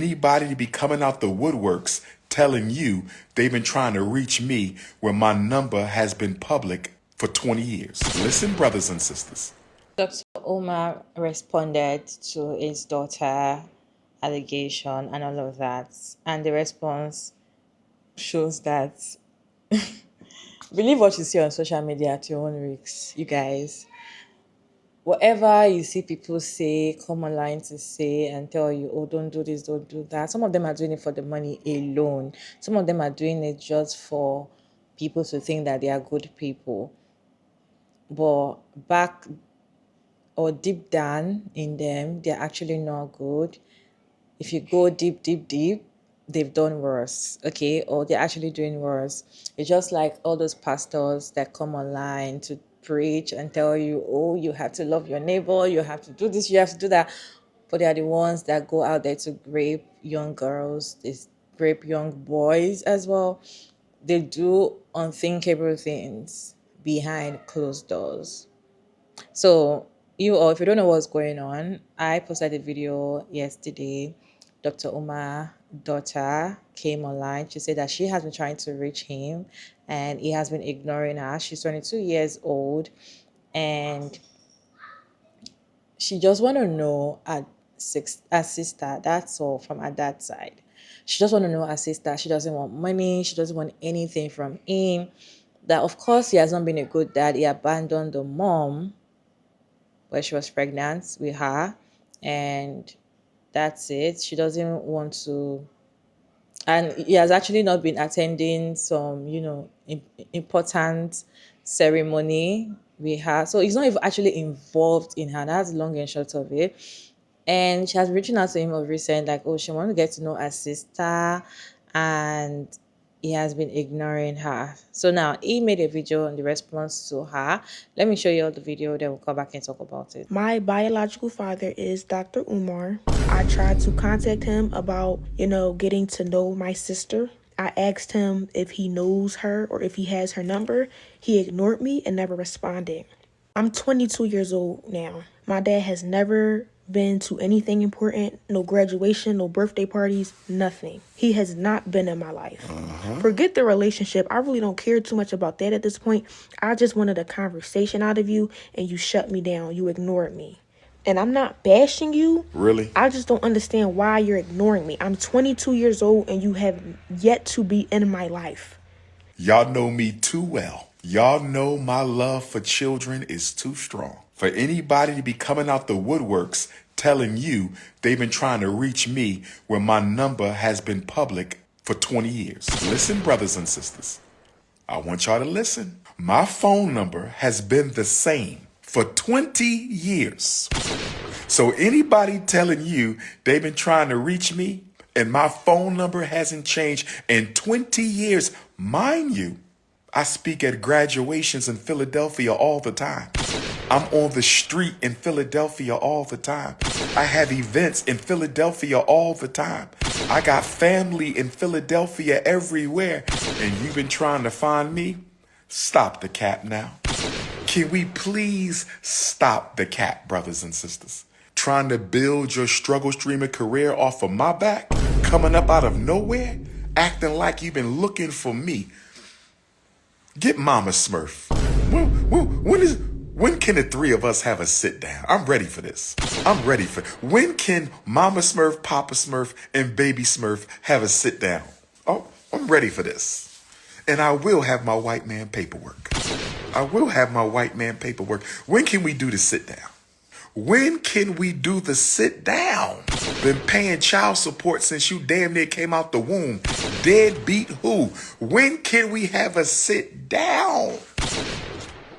Anybody to be coming out the woodworks telling you they've been trying to reach me when my number has been public for 20 years. Listen, brothers and sisters. Dr. Umar responded to his daughter allegation and all of that, and the response shows that believe what you see on social media at your own risks, you guys. Whatever you see people say, come online to say and tell you, oh, don't do this, don't do that. Some of them are doing it for the money alone. Some of them are doing it just for people to think that they are good people. But back or deep down in them, they're actually not good. If you go deep, deep, deep, they've done worse, okay? Or they're actually doing worse. It's just like all those pastors that come online to preach and tell you, oh, you have to love your neighbor, you have to do this, you have to do that. But they are the ones that go out there to rape young girls, they rape young boys as well. They do unthinkable things behind closed doors. So, you all, if you don't know what's going on, I posted a video yesterday. Dr. Umar daughter came online. She said that she has been trying to reach him and he has been ignoring her. She's 22 years old and she just want to know her sister. That's all from her dad's side. She just want to know her sister. She doesn't want money. She doesn't want anything from him. That, of course, he has not been a good dad. He abandoned the mom where she was pregnant with her, and that's it. She doesn't want to, and he has actually not been attending some, important ceremony with her. So he's not even actually involved in her. That's the long and short of it. And she has been reaching out to him of recent, like, oh, she wants to get to know her sister, and he has been ignoring her. So now he made a video on the response to her. Let me show you all the video, then we'll come back and talk about it. My biological father is Dr. Umar. I tried to contact him about, getting to know my sister. I asked him if he knows her or if he has her number. He ignored me and never responded. I'm 22 years old now. My dad has never been to anything important, no graduation, no birthday parties, nothing. He has not been in my life. Forget the relationship. I really don't care too much about that at this point. I just wanted a conversation out of you and you shut me down. You ignored me. And I'm not bashing you. Really? I just don't understand why you're ignoring me. I'm 22 years old and you have yet to be in my life. Y'all know me too well. Y'all know my love for children is too strong. For anybody to be coming out the woodworks telling you they've been trying to reach me when my number has been public for 20 years. Listen, brothers and sisters. I want y'all to listen. My phone number has been the same for 20 years. So anybody telling you they've been trying to reach me and my phone number hasn't changed in 20 years, mind you, I speak at graduations in Philadelphia all the time. I'm on the street in Philadelphia all the time. I have events in Philadelphia all the time. I got family in Philadelphia everywhere. And you've been trying to find me? Stop the cap now. Can we please stop the cap, brothers and sisters? Trying to build your struggle streamer career off of my back? Coming up out of nowhere? Acting like you've been looking for me? Get Mama Smurf. When can the three of us have a sit down? I'm ready for this. When can Mama Smurf, Papa Smurf, and Baby Smurf have a sit down? Oh, I'm ready for this. And I will have my white man paperwork. When can we do the sit down? When can we do the sit down? Been paying child support since you damn near came out the womb. Deadbeat who? When can we have a sit down?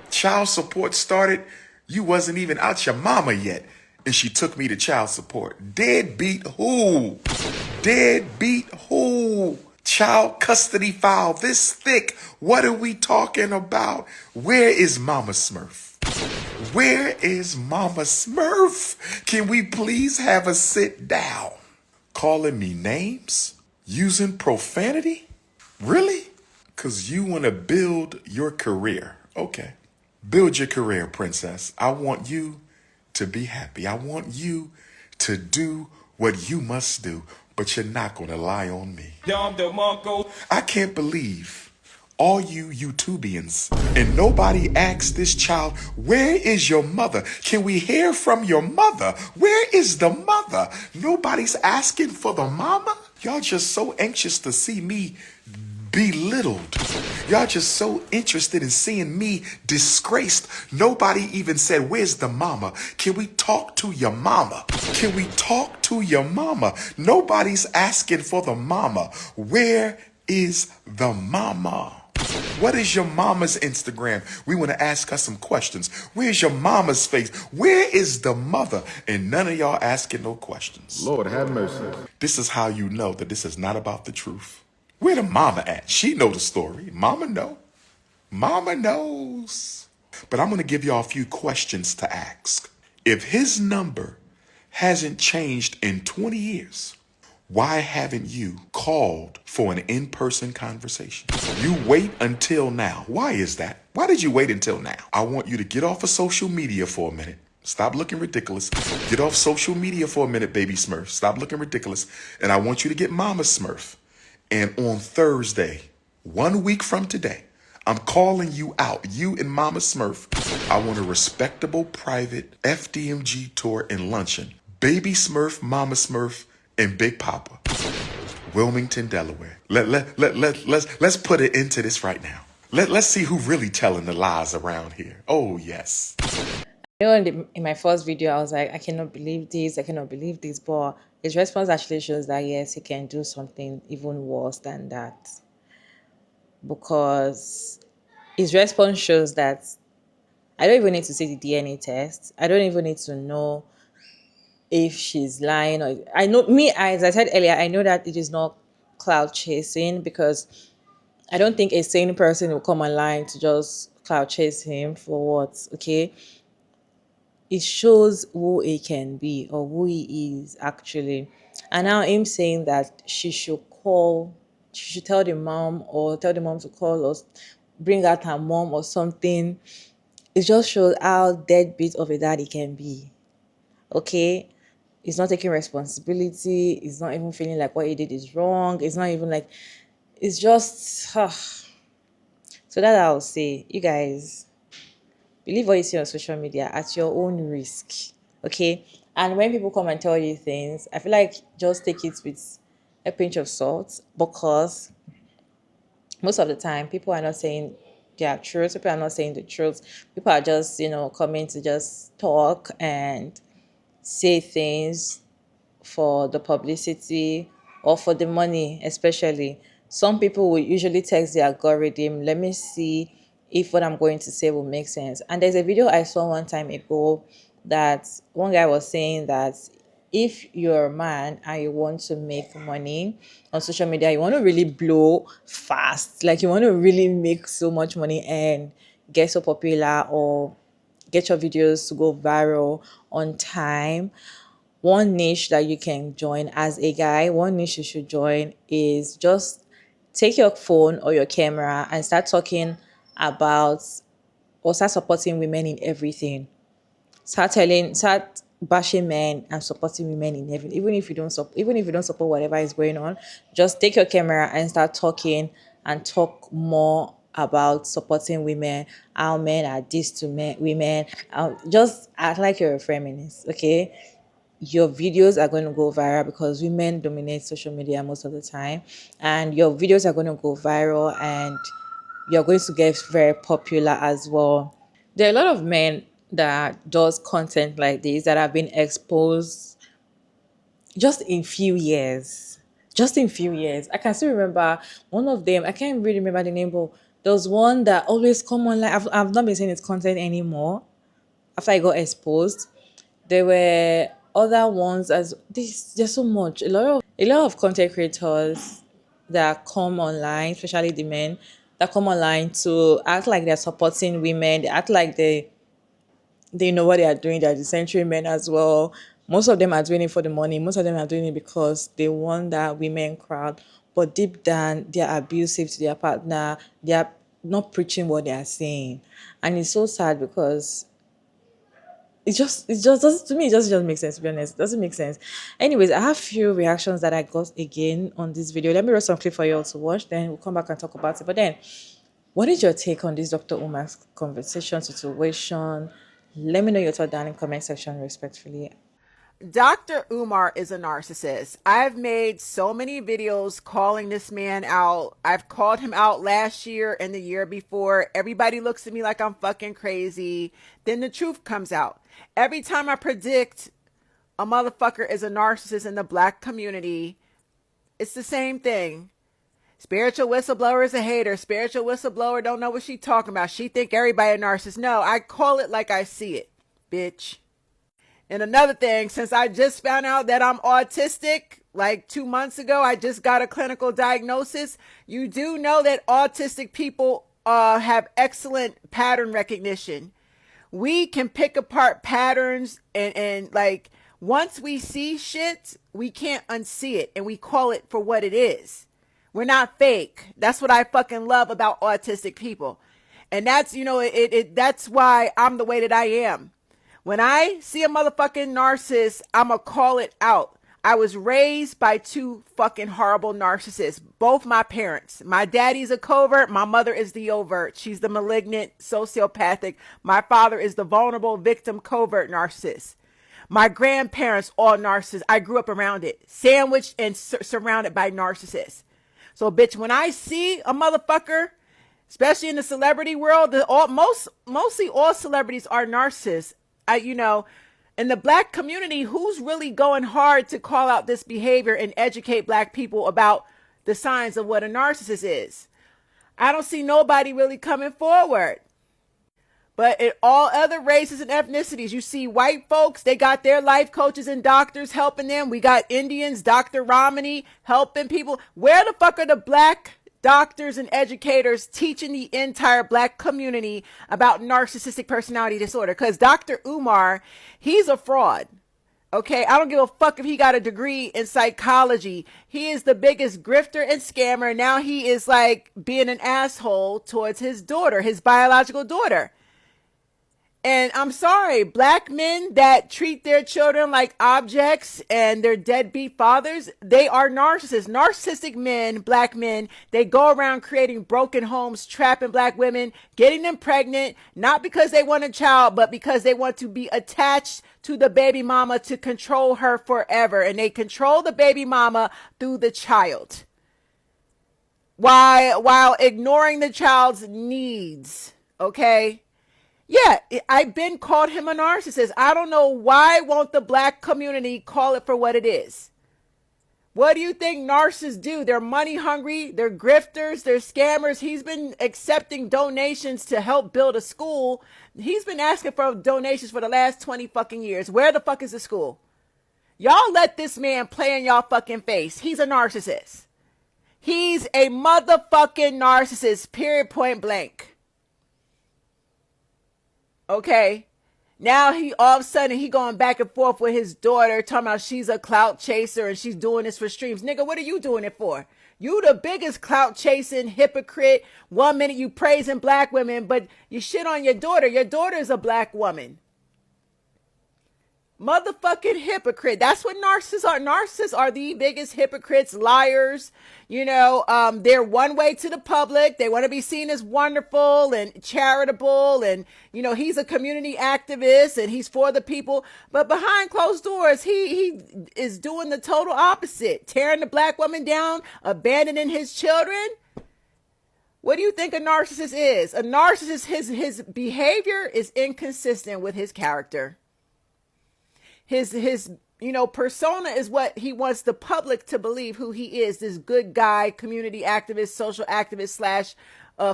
Child support started, you wasn't even out your mama yet, and she took me to child support. Deadbeat who? Child custody file this thick. What are we talking about? Where is Mama Smurf? Can we please have a sit down? Calling me names? Using profanity? Really? Because you want to build your career. Okay. Build your career, princess. I want you to be happy. I want you to do what you must do. but you're not gonna lie on me. I can't believe all you YouTubians and nobody asked this child, where is your mother? Can we hear from your mother? Where is the mother? Nobody's asking for the mama? Y'all just so anxious to see me belittled. Y'all just so interested in seeing me disgraced. Nobody even said, where's the mama? Can we talk to your mama? Can we talk to your mama? Nobody's asking for the mama. Where is the mama? What is your mama's Instagram? We want to ask her some questions. Where's your mama's face? Where is the mother? And none of y'all asking no questions. Lord have mercy. This is how you know that this is not about the truth. Where the mama at? She know the story. Mama know. Mama knows. But I'm going to give y'all a few questions to ask. If his number hasn't changed in 20 years, why haven't you called for an in-person conversation? You wait until now. Why is that? Why did you wait until now? I want you to get off of social media for a minute. Stop looking ridiculous. Get off social media for a minute, baby Smurf. Stop looking ridiculous. And I want you to get Mama Smurf. And on Thursday, 1 week from today, I'm calling you out, you and Mama Smurf. I want a respectable private FDMG tour and luncheon. Baby Smurf, Mama Smurf, and Big Papa, Wilmington, Delaware. Let's put it into this right now. Let's see who really telling the lies around here. Oh, yes. You know, in my first video, I was like, I cannot believe this, I cannot believe this. But his response actually shows that, yes, he can do something even worse than that. Because his response shows that I don't even need to see the DNA test. I don't even need to know if she's lying. Or I know, me, as I said earlier, I know that it is not clout chasing, because I don't think a sane person will come online to just clout chase him for what, okay? It shows who he can be or who he is actually. And now him saying that she should tell the mom, or tell the mom to call us, bring out her mom or something. It just shows how deadbeat of a dad he can be. Okay? He's not taking responsibility. He's not even feeling like what he did is wrong. It's not even like, it's just, So that I'll say, you guys, believe what you see on social media at your own risk, okay? And when people come and tell you things, I feel like just take it with a pinch of salt, because most of the time people are not saying their truth. People are not saying the truth. People are just, coming to just talk and say things for the publicity or for the money, especially. Some people will usually text the algorithm, let me see if what I'm going to say will make sense. And there's a video I saw one time ago that one guy was saying that if you're a man and you want to make money on social media, you want to really blow fast, like you want to really make so much money and get so popular, or get your videos to go viral on time, one niche that you can join as a guy, one niche you should join is just take your phone or your camera and start talking about, or start supporting women in everything. Start bashing men and supporting women in everything. Even if you don't support whatever is going on, just take your camera and start talking, and talk more about supporting women, how men are this to women. Just act like you're a feminist, okay? Your videos are going to go viral, because women dominate social media most of the time, and your videos are going to go viral, and you're going to get very popular as well. There are a lot of men that does content like this that have been exposed just in few years. Just in few years. I can still remember one of them. I can't really remember the name, but there was one that always come online. I've not been seeing its content anymore after I got exposed. There were other ones as this. There's so much. A lot of content creators that come online, especially the men that come online to act like they're supporting women. They act like they know what they are doing. They're the century men as well. Most of them are doing it for the money. Most of them are doing it because they want that women crowd. But deep down, they are abusive to their partner. They are not preaching what they are saying. And it's so sad, because it just doesn't, to me, it just makes sense, to be honest. It doesn't make sense. Anyways, I have few reactions that I got again on this video. Let me run some clip for you all to watch, then we'll come back and talk about it. But then, what is your take on this Dr. Umar's conversation situation? Let me know your thought down in comment section respectfully. Dr. Umar is a narcissist. I've made so many videos calling this man out. I've called him out last year and the year before. Everybody looks at me like I'm fucking crazy. Then the truth comes out. Every time I predict a motherfucker is a narcissist in the black community, it's the same thing. Spiritual whistleblower is a hater. Spiritual whistleblower don't know what she talking about. She think everybody a narcissist. No, I call it like I see it, bitch. And another thing, since I just found out that I'm autistic, like 2 months ago, I just got a clinical diagnosis. You do know that autistic people have excellent pattern recognition. We can pick apart patterns and like once we see shit, we can't unsee it and we call it for what it is. We're not fake. That's what I fucking love about autistic people. And that's, that's why I'm the way that I am. When I see a motherfucking narcissist, I'ma call it out. I was raised by two fucking horrible narcissists. Both my parents. My daddy's a covert. My mother is the overt. She's the malignant, sociopathic. My father is the vulnerable victim, covert narcissist. My grandparents, all narcissists. I grew up around it. Sandwiched and surrounded by narcissists. So, bitch, when I see a motherfucker, especially in the celebrity world, mostly all celebrities are narcissists. In the black community, who's really going hard to call out this behavior and educate black people about the signs of what a narcissist is? I don't see nobody really coming forward. But in all other races and ethnicities, you see white folks, they got their life coaches and doctors helping them. We got Indians, Dr. Romney helping people. Where the fuck are the black doctors and educators teaching the entire black community about narcissistic personality disorder? Because Dr. Umar, he's a fraud. Okay, I don't give a fuck if he got a degree in psychology. He is the biggest grifter and scammer. Now he is like being an asshole towards his daughter, his biological daughter. And I'm sorry, black men that treat their children like objects and their deadbeat fathers, they are narcissists. Narcissistic men, black men, they go around creating broken homes, trapping black women, getting them pregnant, not because they want a child, but because they want to be attached to the baby mama to control her forever. And they control the baby mama through the child while ignoring the child's needs. Okay? Yeah, I've been called him a narcissist. I don't know why won't the black community call it for what it is. What do you think narcissists do? They're money hungry. They're grifters. They're scammers. He's been accepting donations to help build a school. He's been asking for donations for the last 20 fucking years. Where the fuck is the school? Y'all let this man play in y'all fucking face. He's a narcissist. He's a motherfucking narcissist, period, point blank. Okay, now he all of a sudden he going back and forth with his daughter talking about she's a clout chaser and she's doing this for streams. Nigga, what are you doing it for? You the biggest clout chasing hypocrite. 1 minute you praising black women, but you shit on your daughter. Your daughter is a black woman. Motherfucking hypocrite. That's what narcissists are. Narcissists are the biggest hypocrites, liars. They're one way to the public. They want to be seen as wonderful and charitable. And, he's a community activist and he's for the people. But behind closed doors, he is doing the total opposite. Tearing the black woman down, abandoning his children. What do you think a narcissist is? A narcissist, his behavior is inconsistent with his character. His persona is what he wants the public to believe who he is. This good guy, community activist, social activist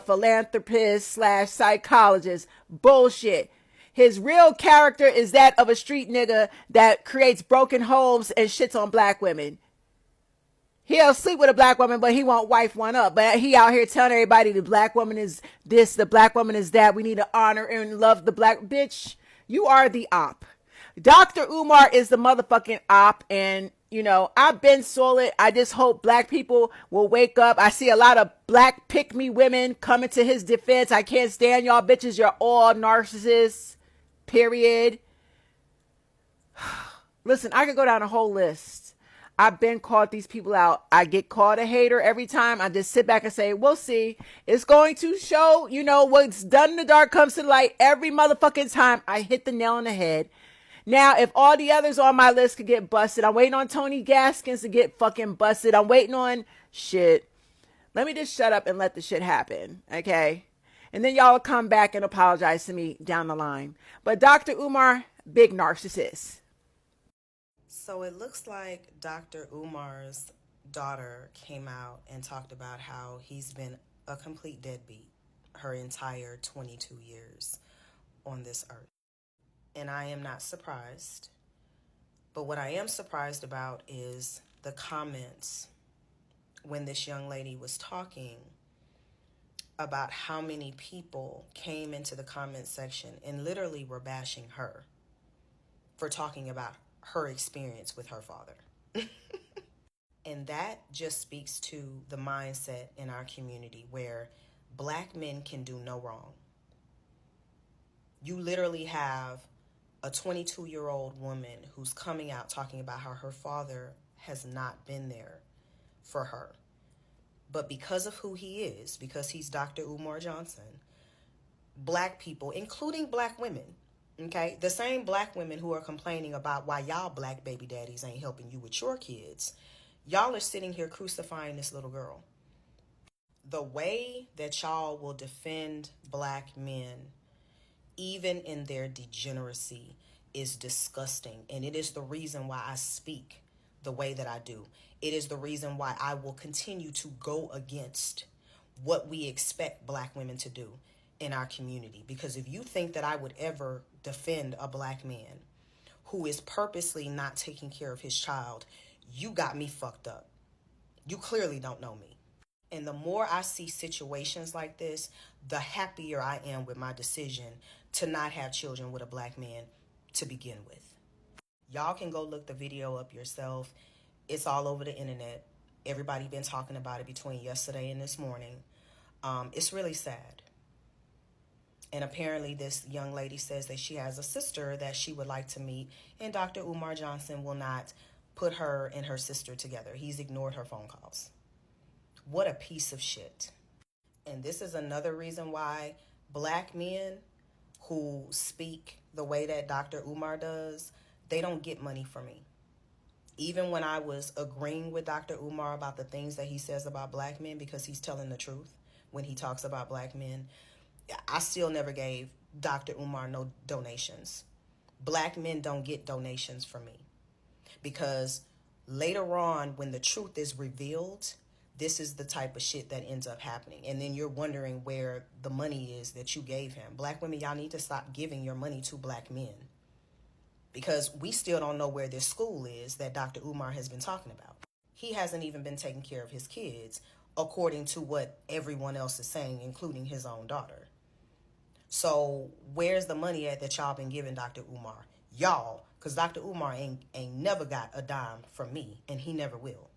/ philanthropist / psychologist. Bullshit. His real character is that of a street nigga that creates broken homes and shits on black women. He'll sleep with a black woman, but he won't wife one up. But he out here telling everybody the black woman is this, the black woman is that. We need to honor and love the black bitch. You are the op. Dr. Umar is the motherfucking op, and, I've been solid. I just hope black people will wake up. I see a lot of black pick-me women coming to his defense. I can't stand y'all bitches. You're all narcissists, period. Listen, I could go down a whole list. I've been called these people out. I get called a hater every time. I just sit back and say, we'll see. It's going to show, what's done in the dark comes to the light every motherfucking time. I hit the nail on the head. Now, if all the others on my list could get busted, I'm waiting on Tony Gaskins to get fucking busted. I'm waiting on shit. Let me just shut up and let the shit happen, okay? And then y'all will come back and apologize to me down the line. But Dr. Umar, big narcissist. So it looks like Dr. Umar's daughter came out and talked about how he's been a complete deadbeat her entire 22 years on this earth. And I am not surprised. But what I am surprised about is the comments when this young lady was talking about how many people came into the comment section and literally were bashing her for talking about her experience with her father. And that just speaks to the mindset in our community where black men can do no wrong. You literally have a 22-year-old woman who's coming out talking about how her father has not been there for her. But because of who he is, because he's Dr. Umar Johnson, black people, including black women, okay, the same black women who are complaining about why y'all black baby daddies ain't helping you with your kids, y'all are sitting here crucifying this little girl. The way that y'all will defend black men, even in their degeneracy, is disgusting. And it is the reason why I speak the way that I do. It is the reason why I will continue to go against what we expect black women to do in our community. Because if you think that I would ever defend a black man who is purposely not taking care of his child, you got me fucked up. You clearly don't know me. And the more I see situations like this, the happier I am with my decision to not have children with a black man to begin with. Y'all can go look the video up yourself. It's all over the internet. Everybody been talking about it between yesterday and this morning. It's really sad. And apparently this young lady says that she has a sister that she would like to meet, and Dr. Umar Johnson will not put her and her sister together. He's ignored her phone calls. What a piece of shit. And this is another reason why black men who speak the way that Dr. Umar does, they don't get money from me. Even when I was agreeing with Dr. Umar about the things that he says about black men, because he's telling the truth when he talks about black men, I still never gave Dr. Umar no donations. Black men don't get donations from me. Because later on, when the truth is revealed, this is the type of shit that ends up happening. And then you're wondering where the money is that you gave him. Black women, y'all need to stop giving your money to black men. Because we still don't know where this school is that Dr. Umar has been talking about. He hasn't even been taking care of his kids, according to what everyone else is saying, including his own daughter. So where's the money at that y'all been giving Dr. Umar? Y'all, because Dr. Umar ain't never got a dime from me, and he never will.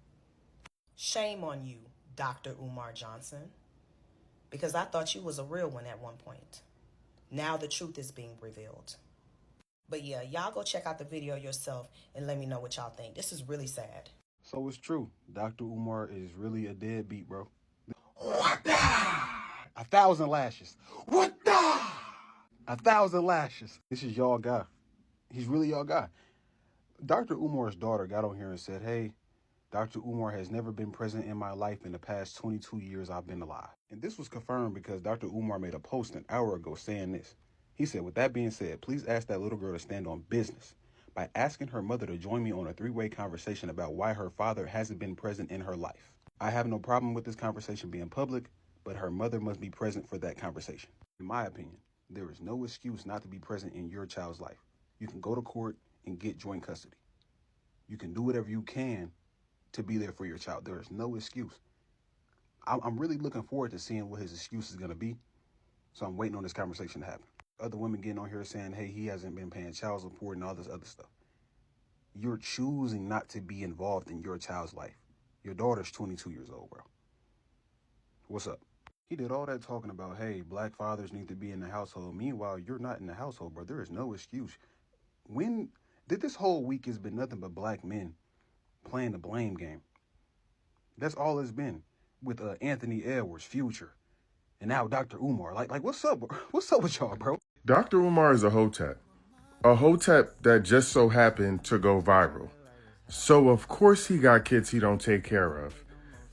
Shame on you, Dr. Umar Johnson, because I thought you was a real one at one point. Now the truth is being revealed. But yeah, y'all go check out the video yourself and let me know what y'all think. This is really sad. So it's true. Dr. Umar is really a deadbeat, bro. What the? 1,000 lashes. What the? 1,000 lashes. This is y'all guy. He's really y'all guy. Dr. Umar's daughter got on here and said, hey, Dr. Umar has never been present in my life in the past 22 years I've been alive. And this was confirmed because Dr. Umar made a post an hour ago saying this. He said, with that being said, please ask that little girl to stand on business by asking her mother to join me on a 3-way conversation about why her father hasn't been present in her life. I have no problem with this conversation being public, but her mother must be present for that conversation. In my opinion, there is no excuse not to be present in your child's life. You can go to court and get joint custody. You can do whatever you can to be there for your child. There is no excuse. I'm really looking forward to seeing what his excuse is going to be. So I'm waiting on this conversation to happen. Other women getting on here saying, hey, he hasn't been paying child support and all this other stuff. You're choosing not to be involved in your child's life. Your daughter's 22 years old, bro. What's up? He did all that talking about, hey, black fathers need to be in the household. Meanwhile, you're not in the household, bro. There is no excuse. When This whole week has been nothing but black men playing the blame game. That's all it's been with Anthony Edwards, Future, and now Dr. Umar. Like, what's up? What's up with y'all, bro? Dr. Umar is a hotep. A hotep that just so happened to go viral. So of course he got kids he don't take care of.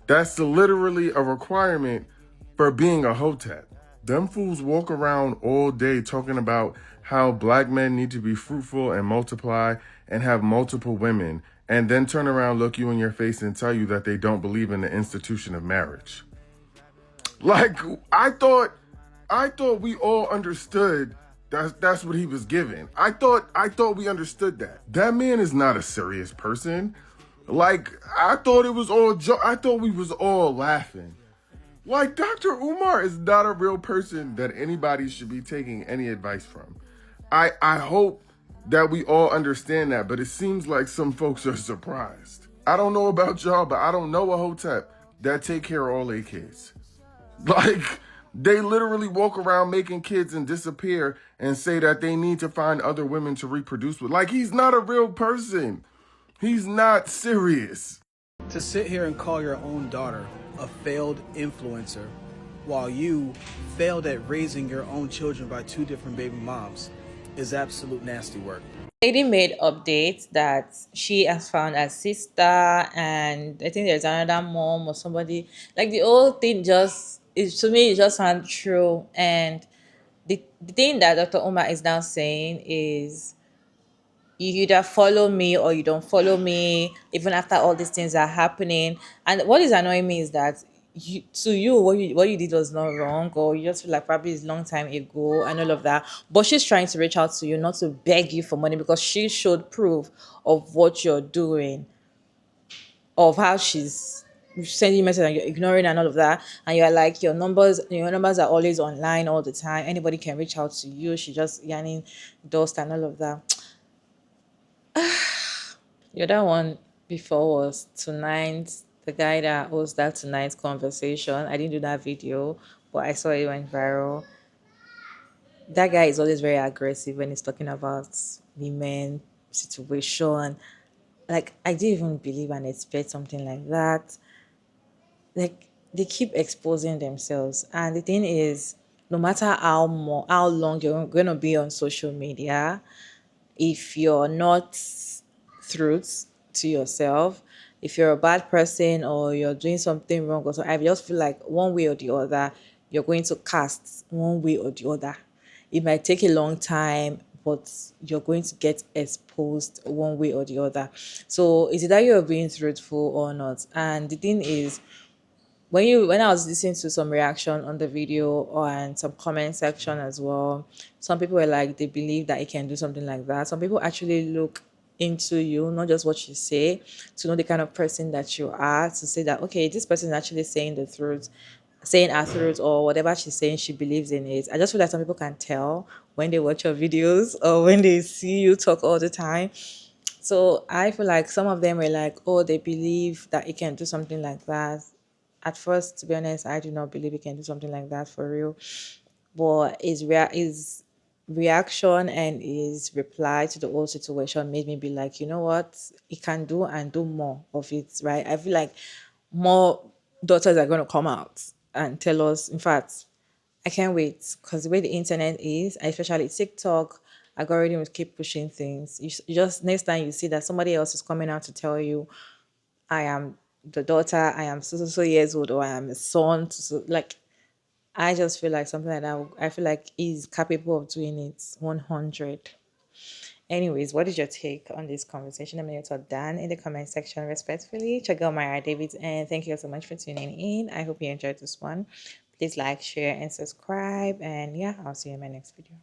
That's literally a requirement for being a hotep. Them fools walk around all day talking about how black men need to be fruitful and multiply and have multiple women, and then turn around, look you in your face, and tell you that they don't believe in the institution of marriage. Like, I thought we all understood that's what he was given. I thought we understood that. That man is not a serious person. Like, I thought it was all I thought we was all laughing. Like, Dr. Umar is not a real person that anybody should be taking any advice from. I hope that we all understand that, but it seems like some folks are surprised. I don't know about y'all, but I don't know a hotep that take care of all their kids. Like, they literally walk around making kids and disappear and say that they need to find other women to reproduce with. Like, he's not a real person. He's not serious. To sit here and call your own daughter a failed influencer while you failed at raising your own children by 2 different baby moms is absolute nasty work. Lady made updates that she has found a sister, and I think there's another mom or somebody. Like, the whole thing just is, to me, it just sounds true. And the thing that Dr. Umar is now saying is, you either follow me or you don't follow me, even after all these things are happening. And what is annoying me is that what you did was not wrong, or you just feel like probably it's a long time ago and all of that. But she's trying to reach out to you, not to beg you for money, because she showed proof of what you're doing, of how she's sending you messages and you're ignoring and all of that, and you're like, your numbers are always online all the time, anybody can reach out to you, she just yarning dust and all of that. The other one before was tonight, the guy that hosts that tonight's conversation. I didn't do that video, but I saw it went viral. That guy is always very aggressive when he's talking about women situation. Like, I didn't even believe and expect something like that. Like, they keep exposing themselves, and the thing is, no matter how long you're going to be on social media, if you're not truth to yourself, if you're a bad person or you're doing something wrong, or so, I just feel like one way or the other, you're going to cast one way or the other. It might take a long time, but you're going to get exposed one way or the other. So it's either you're being truthful or not. And the thing is, when I was listening to some reaction on the video and some comment section as well, some people were like, they believe that it can do something like that. Some people actually look into you, not just what you say, to know the kind of person that you are, to say that, okay, this person is actually saying the truth, saying our truth, or whatever she's saying, she believes in it. I just feel like some people can tell when they watch your videos or when they see you talk all the time. So I feel like some of them were like, oh, they believe that it can do something like that. At first, to be honest, I do not believe it can do something like that for real. But his reaction and his reply to the whole situation made me be like, you know what? He can do and do more of it, right? I feel like more daughters are going to come out and tell us. In fact, I can't wait, because the way the internet is, especially TikTok, algorithms keep pushing things. You just, next time you see that somebody else is coming out to tell you, I am the daughter, I am so years old, or I am a son, like, I just feel like something like that. I feel like he's capable of doing it 100. Anyways, what is your take on this conversation? Let me know your thought down in the comment section respectfully. Check out my David, and thank you so much for tuning in. I hope you enjoyed this one. Please like, share, and subscribe. And yeah, I'll see you in my next video.